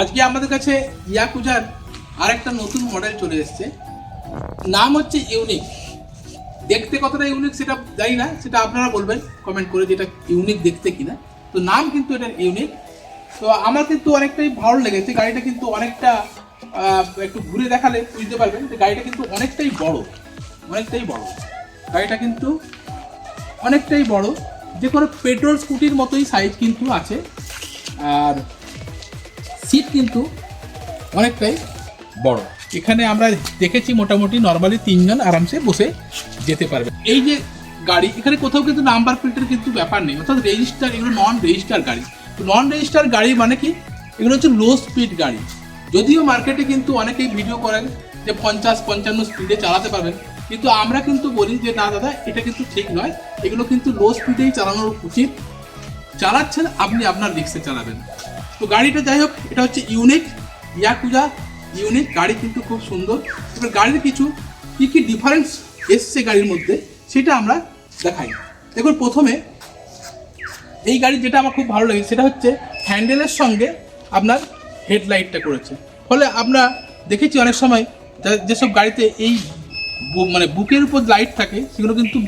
আজকে আমাদের কাছে ইয়াকুজার আরেকটা নতুন মডেল চলে এসেছে, নাম হচ্ছে ইউনিক। দেখতে কতটা ইউনিক সেটা জানি না, সেটা আপনারা বলবেন কমেন্ট করে, যেটা ইউনিক দেখতে কিনা। তো নাম কিন্তু এটা ইউনিক। তো আমার কিন্তু অনেকটাই ভালো লেগেছে। গাড়িটা কিন্তু অনেকটা একটু ঘুরে দেখালে বুঝতে পারবেন যে গাড়িটা কিন্তু অনেকটাই বড়। গাড়িটা কিন্তু অনেকটাই বড়, যে কোনো পেট্রোল স্কুটির মতোই সাইজ কিন্তু আছে। আর সিট কিন্তু অনেকটাই বড়। এখানে আমরা দেখেছি মোটামুটি নর্মালি 3 জন আরামসে বসে যেতে পারবে। এই যে গাড়ি, এখানে কোথাও কিন্তু নাম্বার প্লেটের কিন্তু ব্যাপার নেই, অর্থাৎ রেজিস্টার, এগুলো নন রেজিস্টার গাড়ি। নন রেজিস্টার গাড়ি মানে কি, এগুলো হচ্ছে লো স্পিড গাড়ি। যদিও মার্কেটে কিন্তু অনেকেই ভিডিও করেন যে 50-55 স্পিডে চালাতে পারবেন, কিন্তু আমরা কিন্তু বলি যে না দাদা, এটা কিন্তু ঠিক নয়। এগুলো কিন্তু লো স্পিডেই চালানোর উচিত। চালাচ্ছেন আপনি আপনার রিস্কে চালাবেন। তো গাড়িটা যাই হোক, এটা হচ্ছে ইউনিক, ইয়াকুজা ইউনিক গাড়ি, কিন্তু খুব সুন্দর। এবার গাড়ির কিছু কী ডিফারেন্স এসছে গাড়ির মধ্যে সেটা আমরা দেখাই। দেখুন, প্রথমে এই গাড়ি যেটা আমার খুব ভালো লাগে সেটা হচ্ছে হ্যান্ডেলের সঙ্গে আপনার হেডলাইটটা করেছে। ফলে আমরা দেখেছি অনেক সময় যেসব গাড়িতে এই মানে বুকের উপর লাইট থাকে সেগুলো কিন্তু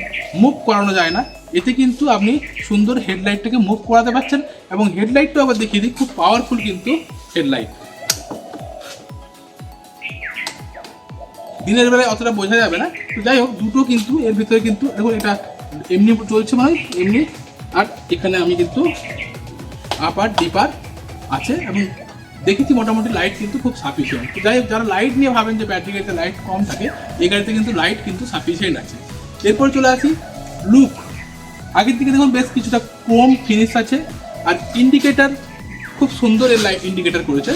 মুভ করানো যায় না। এতে কিন্তু আপনি সুন্দর হেডলাইটটাকে মুভ করাতে পারছেন। এবং হেডলাইটটাও আবার দেখিয়ে দিই, খুব পাওয়ারফুল কিন্তু হেডলাইট। দিনের বেলায় অতটা বোঝা যাবে না, তো যাই হোক দুটো কিন্তু এর ভিতরে কিন্তু দেখুন, এটা এমনি চলছে মানে এমনি। আর এখানে আমি কিন্তু আপার ডিপার আছে, এবং দেখেছি মোটামুটি লাইট কিন্তু খুব সাফিসিয়েন্ট। তো যাই হোক, যারা লাইট নিয়ে ভাবেন যে ব্যাটারি গাড়িতে লাইট কম থাকে, এই গাড়িতে কিন্তু লাইট কিন্তু সাফিসিয়েন্ট আছে। এরপর চলে আসি লুক। আগের দিকে দেখুন বেশ কিছুটা ক্রোম ফিনিশ আছে, আর ইন্ডিকেটার খুব সুন্দর এর লাইট ইন্ডিকেটার করেছে।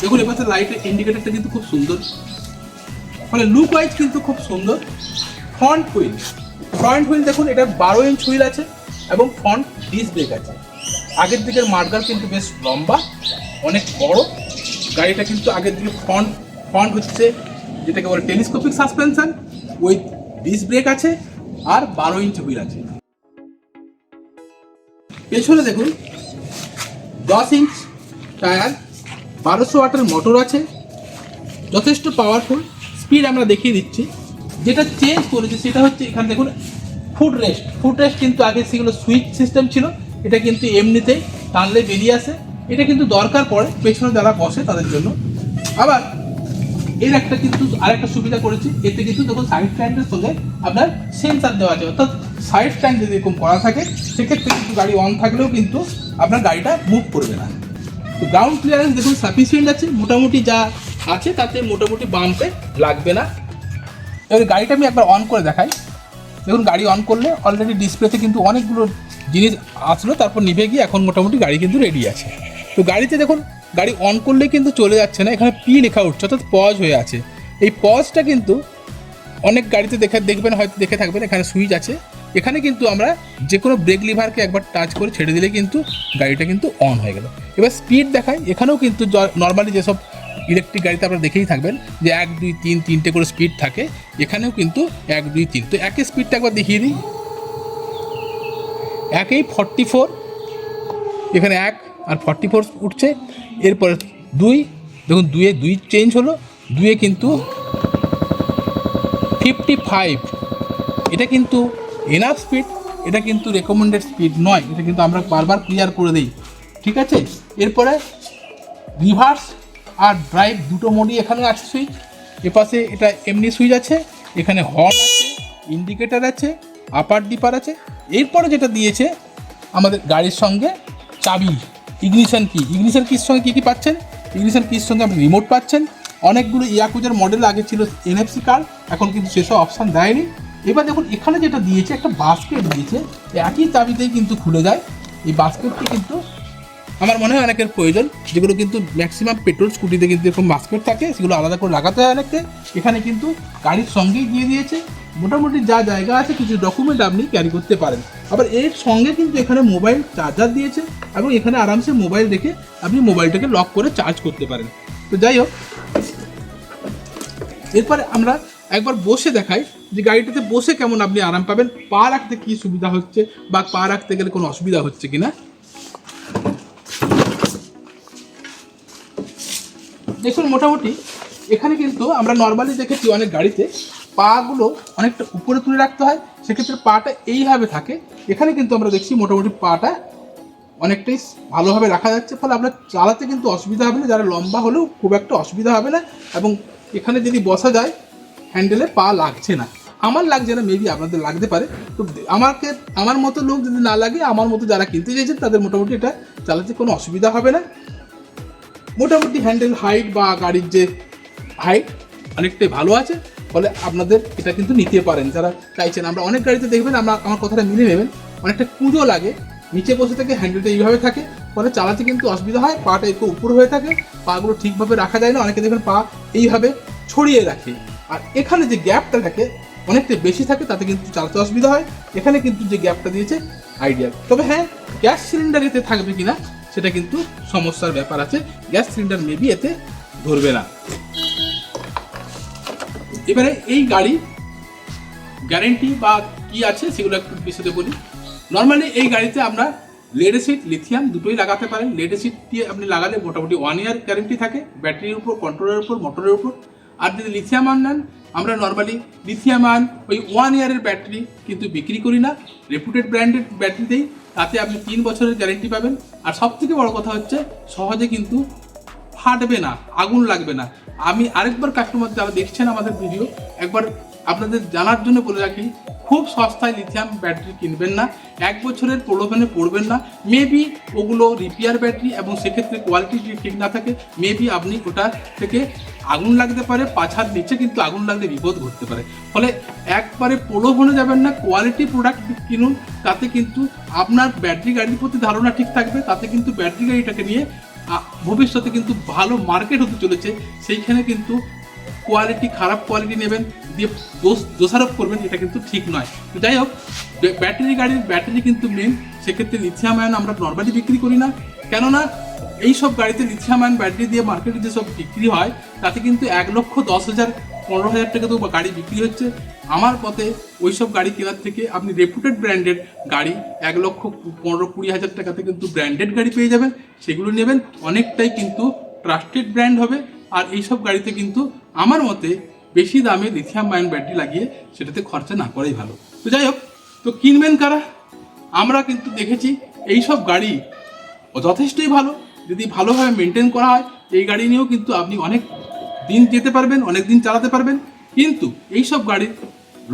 দেখুন এপাশে লাইটের ইন্ডিকেটারটা কিন্তু খুব সুন্দর, ফলে লুক ওয়াইজ কিন্তু খুব সুন্দর। ফ্রন্ট হুইল দেখুন, এটা 12 ইঞ্চ হুইল আছে এবং ফ্রন্ট ডিস্ক ব্রেক আছে। আগের দিকের মার্কার কিন্তু বেশ লম্বা, অনেক বড়। গাড়িটা কিন্তু আগের দিকে ফ্রন্ট হচ্ছে যেটাকে বলে telescopic suspension with disc brake আছে, আর 12 ইঞ্চ হুইল আছে। পেছনে দেখুন 10 ইঞ্চ টায়ার, 1200 ওয়াটের মোটর আছে, যথেষ্ট পাওয়ারফুল। স্পিড আমরা দেখিয়ে দিচ্ছি। যেটা চেঞ্জ করেছে সেটা হচ্ছে এখানে দেখুন ফুট রেস্ট কিন্তু আগে সেগুলো সুইচ সিস্টেম ছিল, এটা কিন্তু এমনিতেই টানলে বেরিয়ে আসে। এটা কিন্তু দরকার পড়ে পেছনে যারা বসে তাদের জন্য। আবার এর একটা কিন্তু আরেকটা সুবিধা করেছি, এতে কিন্তু দেখুন সাইড স্ট্যান্ডের সঙ্গে আপনার সেন্সার দেওয়া আছে, অর্থাৎ সাইড স্ট্যান্ড যদি এরকম করা থাকে সেক্ষেত্রে কিন্তু গাড়ি অন থাকলেও কিন্তু আপনার গাড়িটা মুভ করবে না। তো গ্রাউন্ড ক্লিয়ারেন্স দেখুন সাফিসিয়েন্ট আছে, মোটামুটি যা আছে তাতে মোটামুটি বাম্পে লাগবে না। এবার গাড়িটা আমি একবার অন করে দেখাই। দেখুন গাড়ি অন করলে অলরেডি ডিসপ্লেতে কিন্তু অনেকগুলো জিনিস আসলো, তারপর নিভে গিয়ে এখন মোটামুটি গাড়ি কিন্তু রেডি আছে। তো গাড়িতে দেখুন গাড়ি অন করলে কিন্তু চলে যাচ্ছে না, এখানে পি লেখা উঠছে, অর্থাৎ পজ হয়ে আছে। এই পজটা কিন্তু অনেক গাড়িতে দেখবেন, হয়তো দেখে থাকবেন, এখানে সুইচ আছে। এখানে কিন্তু আমরা যে কোনো ব্রেক লিভারকে একবার টাচ করে ছেড়ে দিলে কিন্তু গাড়িটা কিন্তু অন হয়ে গেল। এবার স্পিড দেখায়, এখানেও কিন্তু নর্মালি যেসব ইলেকট্রিক গাড়িতে আপনারা দেখেই থাকবেন যে 1, 2, 3 তিনটে করে স্পিড থাকে, এখানেও কিন্তু 1, 2, 3। তো একে স্পিডটা একবার দেখিয়ে দিই। একেই 44, এখানে 1 আর 44 উঠছে। এরপরে 2, দেখুন 2 চেঞ্জ হলো, 2 কিন্তু 55। এটা কিন্তু এনাফ স্পিড, এটা কিন্তু রেকমেন্ডেড স্পিড নয়, এটা কিন্তু আমরা বারবার ক্লিয়ার করে দিই, ঠিক আছে। এরপরে রিভার্স আর ড্রাইভ দুটো মোডই এখানে আছে সুইচ। এপাশে এটা এমনি সুইচ আছে, এখানে হর্ন আছে, ইন্ডিকেটার আছে, আপার ডিপার আছে। এরপরে যেটা দিয়েছে আমাদের গাড়ির সঙ্গে চাবি, ইগনিশন কির সঙ্গে কী পাচ্ছেন, ইগনিশন কির সঙ্গে আপনি রিমোট পাচ্ছেন। অনেকগুলো ইয়াকুজার মডেল আগে ছিল NFC কার্ড, এখন কিন্তু সেসব অপশান দেয়নি। এবার দেখুন এখানে যেটা দিয়েছে একটা বাস্কেট দিয়েছে, একই চাবিতেই কিন্তু খুলে যায়। এই বাস্কেটটি কিন্তু আমার মনে হয় অনেকের প্রয়োজন, যেগুলো কিন্তু ম্যাক্সিমাম পেট্রোল স্কুটিতে কিন্তু এরকম বাস্কেট থাকে, সেগুলো আলাদা করে লাগাতে হয় অনেককে। এখানে কিন্তু গাড়ির সঙ্গেই দিয়ে দিয়েছে, মোটামুটি যা জায়গা আছে কিছু ডকুমেন্ট আপনি ক্যারি করতে পারেন। আবার এর সঙ্গে কিন্তু এখানে মোবাইল চার্জার দিয়েছে, এবং এখানে আরামসে মোবাইল রেখে আপনি মোবাইলটাকে লক করে চার্জ করতে পারেন। তো যাই হোক, এরপরে আমরা একবার বসে দেখাই যে গাড়িটাতে বসে কেমন আপনি আরাম পাবেন, পা রাখতে কী সুবিধা হচ্ছে বা পা রাখতে গেলে কোনো অসুবিধা হচ্ছে কিনা। দেখুন মোটামুটি এখানে কিন্তু আমরা নর্মালি দেখেছি অনেক গাড়িতে পাগুলো অনেকটা উপরে তুলে রাখতে হয়, সেক্ষেত্রে পাটা এইভাবে থাকে। এখানে কিন্তু আমরা দেখছি মোটামুটি পাটা অনেকটাই ভালোভাবে রাখা যাচ্ছে, ফলে আপনার চালাতে কিন্তু অসুবিধা হবে না, যারা লম্বা হলেও খুব একটা অসুবিধা হবে না। এবং এখানে যদি বসা যায় হ্যান্ডেলে পা লাগছে না, আমার লাগছে না, মেবি আপনাদের লাগতে পারে। তো আমার মতো লোক যদি না লাগে, আমার মতো যারা কিনতে চাইছেন তাদের মোটামুটি এটা চালাতে কোনো অসুবিধা হবে না। মোটামুটি হ্যান্ডেল হাইট বা গাড়ির যে হাইট অনেকটাই ভালো আছে, ফলে আপনাদের এটা কিন্তু নিতে পারেন যারা চাইছেন। আমরা অনেক গাড়িতে দেখবেন, আমার কথাটা মিলে নেবেন, অনেকটা কুঁজো লাগে, নিচে বসে থেকে হ্যান্ডেলটা এইভাবে থাকে, ফলে চালাতে কিন্তু অসুবিধা হয়, পাটা একটু উপর হয়ে থাকে, পাগুলো ঠিকভাবে রাখা যায় না, অনেকে দেখবেন পা এইভাবে ছড়িয়ে রাখে। আর এখানে যে গ্যাপটা থাকে অনেকটা বেশি থাকে, তাতে কিন্তু চালাতে অসুবিধা হয়। এখানে কিন্তু যে গ্যাপটা দিয়েছে আইডিয়াল। তবে হ্যাঁ, গ্যাস সিলিন্ডার এতে থাকবে কিনা সেটা কিন্তু সমস্যার ব্যাপার আছে, গ্যাস সিলিন্ডার মেবি এতে ধরবে না। এবারে এই গাড়ি গ্যারেন্টি বা কি আছে সেগুলো একটু বিশদে বলি। নর্মালি এই গাড়িতে আমরা লেড অ্যাসিড লিথিয়াম দুটোই লাগাতে পারেন। লেড অ্যাসিড দিয়ে আপনি লাগালে মোটামুটি 1 ইয়ার গ্যারেন্টি থাকে, ব্যাটারির উপর, কন্ট্রোলের উপর, মোটরের উপর। আর যদি লিথিয়াম আন নেন, আমরা নর্মালি লিথিয়াম আন ওই 1 ইয়ারের ব্যাটারি কিন্তু বিক্রি করি না, রেপুটেড ব্র্যান্ডেড ব্যাটারি দেই, তাতে আপনি 3 বছরের গ্যারেন্টি পাবেন। আর সবথেকে বড় কথা হচ্ছে সহজে কিন্তু ফাটবে না, আগুন লাগবে না। আমি আরেকবার কাস্টমার যারা দেখছেন আমাদের ভিডিও, একবার আপনাদের জানার জন্য বলে রাখি, খুব সস্তায় লিথিয়াম ব্যাটারি কিনবেন না, 1 বছরের প্রলোভনে পড়বেন না। মেবি ওগুলো রিপেয়ার ব্যাটারি এবং সেক্ষেত্রে কোয়ালিটি যদি ঠিক না থাকে, মেবি আপনি ওটা থেকে আগুন লাগতে পারে, পাছার নিচে কিন্তু আগুন লাগলে বিপদ ঘটতে পারে। ফলে একবারে প্রলোভনে যাবেন না, কোয়ালিটি প্রোডাক্ট কিনুন, তাতে কিন্তু আপনার ব্যাটারি গাড়ির প্রতি ধারণা ঠিক থাকবে, তাতে কিন্তু ব্যাটারি গাড়িটাকে নিয়ে ভবিষ্যতে কিন্তু ভালো মার্কেট হতে চলেছে। সেইখানে কিন্তু খারাপ কোয়ালিটি নেবেন দিয়ে দোষারোপ করবেন, এটা কিন্তু ঠিক নয়। তো যাই হোক, গাড়ির ব্যাটারি কিন্তু মেন, সেক্ষেত্রে লিথিয়াম আয়ন আমরা নর্মালি বিক্রি করি না, কেননা এইসব গাড়িতে লিথিয়াম আয়ন ব্যাটারি দিয়ে মার্কেটে যেসব বিক্রি হয় তাতে কিন্তু 1,10,000 15,000 টাকা তো গাড়ি বিক্রি হচ্ছে। আমার মতে ওইসব গাড়ি কেনার থেকে আপনি রেপুটেড ব্র্যান্ডেড গাড়ি 1,15,20,000 টাকাতে কিন্তু ব্র্যান্ডেড গাড়ি পেয়ে যাবেন, সেগুলো নেবেন, অনেকটাই কিন্তু ট্রাস্টেড ব্র্যান্ড হবে। আর এইসব গাড়িতে কিন্তু আমার মতে বেশি দামে লিথিয়াম আয়ন ব্যাটারি লাগিয়ে সেটাতে খরচা না করাই ভালো। তো যাই হোক, তো কিনবেন কারা? আমরা কিন্তু দেখেছি এইসব গাড়ি যথেষ্টই ভালো, যদি ভালোভাবে মেনটেন করা হয় এই গাড়ি নিয়েও কিন্তু আপনি অনেক দিন যেতে পারবেন, অনেক দিন চালাতে পারবেন। কিন্তু এইসব গাড়ির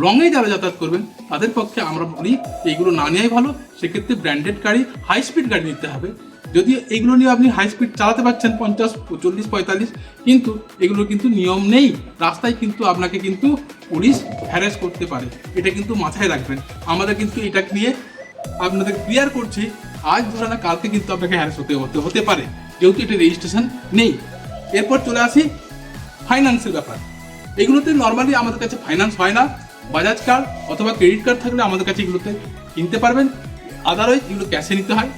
লংয়ে যারা যাতায়াত করবেন তাদের পক্ষে আমরা বলি এইগুলো না নেওয়াই ভালো। সেক্ষেত্রে ব্র্যান্ডেড গাড়ি, হাই স্পিড গাড়ি নিতে হবে। যদি এইগুলো নিয়ে আপনি হাই স্পিড চালাতে পারছেন 50, 40, 45, কিন্তু এগুলো কিন্তু নিয়ম নেই, রাস্তায় কিন্তু আপনাকে কিন্তু পুলিশ হ্যারাস করতে পারে, এটা কিন্তু মাথায় রাখবেন। আমাদের কিন্তু এটা নিয়ে আপনাদের ক্লিয়ার করছি, আজ ধরে না কালকে কিন্তু আপনাকে হ্যারাস হতে পারে, যেহেতু এটা রেজিস্ট্রেশন নেই। এরপর চলে আসি ফাইন্যান্সের ব্যাপার। এগুলোতে নর্মালি আমাদের কাছে ফাইন্যান্স হয় না, বাজাজ কার্ড অথবা ক্রেডিট কার্ড থাকলে আমাদের কাছে এগুলোতে কিনতে পারবেন, আদারওয়াইজ এগুলো ক্যাশে নিতে হয়।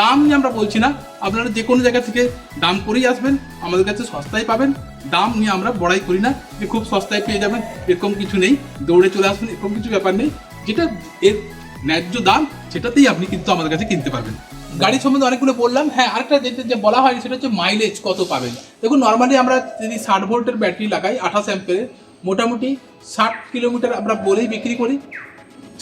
দাম নিয়ে আমরা বলছি না, আপনারা যে কোনো জায়গা থেকে দাম করেই আসবেন, আমাদের কাছে সস্তায় পাবেন। দাম নিয়ে আমরা বড়াই করি না যে খুব সস্তায় পেয়ে যাবেন, এরকম কিছু নেই, দৌড়ে চলে আসবেন এরকম কিছু ব্যাপার নেই। যেটা এর ন্যায্য দাম সেটাতেই আপনি কিন্তু আমাদের কাছে কিনতে পারবেন। গাড়ি সম্বন্ধে অনেকগুলো বললাম। হ্যাঁ, আরেকটা যে বলা হয় সেটা হচ্ছে মাইলেজ কত পাবেন। দেখুন, নর্মালি আমরা যদি 60 ভোল্টের ব্যাটারি লাগাই 28 অ্যাম্পিয়ারের, মোটামুটি 60 কিলোমিটার আমরা বলেই বিক্রি করি।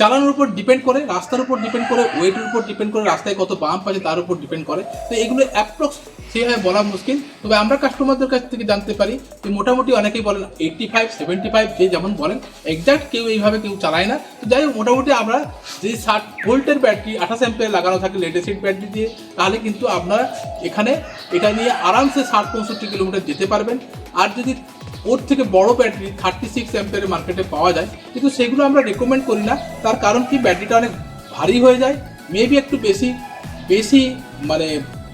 চালানোর উপর ডিপেন্ড করে, রাস্তার উপর ডিপেন্ড করে, ওয়েটের উপর ডিপেন্ড করে, রাস্তায় কত বাম্প আছে তার উপর ডিপেন্ড করে। তো এগুলো অ্যাপ্রক্স সেভাবে বলা মুশকিল। তবে আমরা কাস্টমারদের কাছ থেকে জানতে পারি যে মোটামুটি অনেকেই বলেন 85, 75, যে যেমন বলেন, এক্সাক্ট কেউ এইভাবে কেউ চালায় না। তো যাই হোক, মোটামুটি আমরা যদি 60 ভোল্টের ব্যাটারি 28 অ্যাম্পিয়ার লাগানো থাকে লেড অ্যাসিড ব্যাটারি দিয়ে, তাহলে কিন্তু আপনারা এখানে এটা নিয়ে আরামসে 60-65 কিলোমিটার যেতে পারবেন। আর যদি ওর থেকে বড় ব্যাটারি 36 অ্যাম্পিয়ারের মার্কেটে পাওয়া যায়, কিন্তু সেগুলো আমরা রেকমেন্ড করি না। তার কারণ কি, ব্যাটারিটা অনেক ভারী হয়ে যায়, মেবি একটু বেশি মানে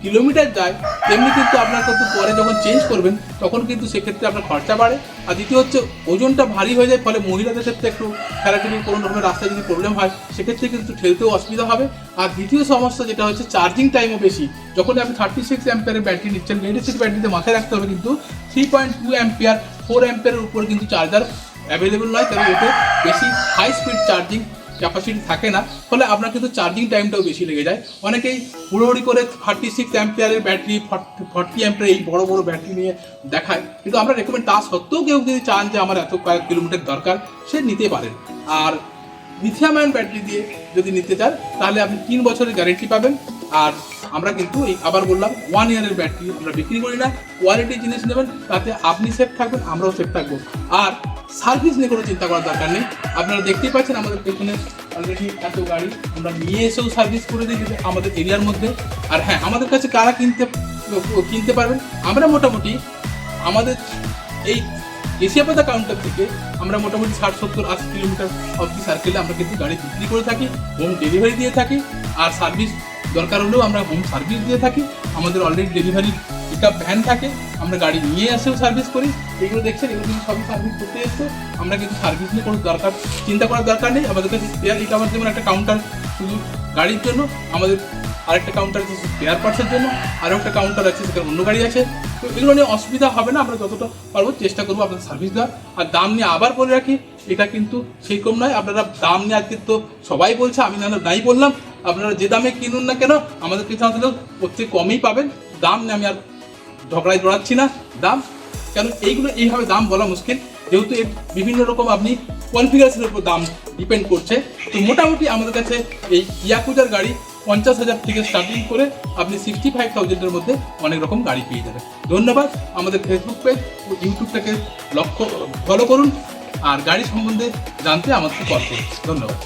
কিলোমিটার যায়, তেমনি কিন্তু আপনার কিন্তু পরে যখন চেঞ্জ করবেন তখন কিন্তু সেক্ষেত্রে আপনার খরচা বাড়ে। আর দ্বিতীয় হচ্ছে ওজনটা ভারী হয়ে যায়, ফলে মহিলাদের ক্ষেত্রে একটু ঠেলাঠেলি কোনো ধরনের রাস্তায় যদি প্রবলেম হয় সেক্ষেত্রে কিন্তু ঠেলতেও অসুবিধা হবে। আর দ্বিতীয় সমস্যা যেটা হচ্ছে চার্জিং টাইমও বেশি। যখন আপনি 36 অ্যাম্পিয়ারের ব্যাটারি নিচ্ছেন, লেড অ্যাসিড ব্যাটারিতে মাথায় রাখতে হবে কিন্তু 3.2 অ্যাম্পিয়ার 4 অ্যাম্পিয়ারের উপর কিন্তু চার্জার অ্যাভেলেবল নয়, তবে এতে বেশি হাই স্পিড চার্জিং ক্যাপাসিটি থাকে না, ফলে আপনার কিন্তু চার্জিং টাইমটাও বেশি লেগে যায়। অনেকেই হুড়োহুড়ি করে 36 অ্যাম্পিয়ারের ব্যাটারি, 40 অ্যাম্পিয়ার এই বড় বড় ব্যাটারি নিয়ে দেখায়, কিন্তু আমরা রেকমেন্ড তা সত্ত্বেও কেউ যদি চান যে আমার এত কয়েক কিলোমিটার দরকার, সে নিতে পারেন। আর লিথিয়াম আয়ন ব্যাটারি দিয়ে যদি নিতে চান তাহলে আপনি 3 বছরের গ্যারেন্টি পাবেন। আর আমরা কিন্তু এই আবার বললাম 1 ইয়ারের ব্যাটারি আমরা বিক্রি করি না। কোয়ালিটি জিনিস নেবেন, তাতে আপনি সেফ থাকবেন, আমরাও সেফ থাকবো। আর সার্ভিস নিয়ে কোনো চিন্তা করার দরকার নেই। আপনারা দেখতেই পাচ্ছেন আমাদের পেছনে অলরেডি এত গাড়ি আমরা নিয়ে এসেও সার্ভিস করে দিই আমাদের এরিয়ার মধ্যে। আর হ্যাঁ, আমাদের কাছে কারা কিনতে পারবেন, আমরা মোটামুটি আমাদের এই এশিয়াপাতা কাউন্টার থেকে আমরা মোটামুটি 60-70-80 কিলোমিটার অবধি সার্কেলে আমরা কিন্তু গাড়ি বিক্রি করে থাকি, হোম ডেলিভারি দিয়ে থাকি। আর সার্ভিস দরকার হলেও আমরা হোম সার্ভিস দিয়ে থাকি। আমাদের already delivery pick up van থাকে, আমরা গাড়ি নিয়ে এসেও সার্ভিস করি। এগুলো দেখছেন, এগুলো কিন্তু সবই সার্ভিস করতে এসছে। আমরা কিন্তু সার্ভিস নিয়ে কোনো চিন্তা করার দরকার নেই। আমাদের কাছে স্পেয়ার ইট আমার যেমন একটা কাউন্টার শুধু গাড়ির জন্য, আমাদের আরেকটা কাউন্টার আছে স্পেয়ার পার্টসের জন্য, আরও একটা কাউন্টার আছে সেখানে অন্য গাড়ি আছে। তো এগুলো নিয়ে অসুবিধা হবে না, আমরা যতটা পারবো চেষ্টা করবো আপনাদের সার্ভিস দেওয়ার। আর দাম নিয়ে আবার বলে রাখি, এটা কিন্তু সেই কম নয়। আপনারা দাম নিয়ে আজকে তো সবাই বলছে, আমি নাই বললাম, আপনারা যে দামে কিনুন না কেন আমাদের কিছু আমাদের প্রত্যেক কমেই পাবেন। দাম নিয়ে আমি আর ঝগড়ায় জড়াচ্ছি না। দাম কেন এইগুলো এইভাবে দাম বলা মুশকিল, যেহেতু এর বিভিন্ন রকম আপনি কনফিগারেশনের উপর দাম ডিপেন্ড করছে। তো মোটামুটি আমাদের কাছে এই ইয়াকুজার গাড়ি 50,000 থেকে স্টার্টিং করে আপনি 65,000-এর মধ্যে অনেক রকম গাড়ি পেয়ে যাবেন। ধন্যবাদ। আমাদের ফেসবুক পেজ ও ইউটিউবটাকে ফলো করুন, আর গাড়ি সম্বন্ধে জানতে আমাকে কল করুন। ধন্যবাদ।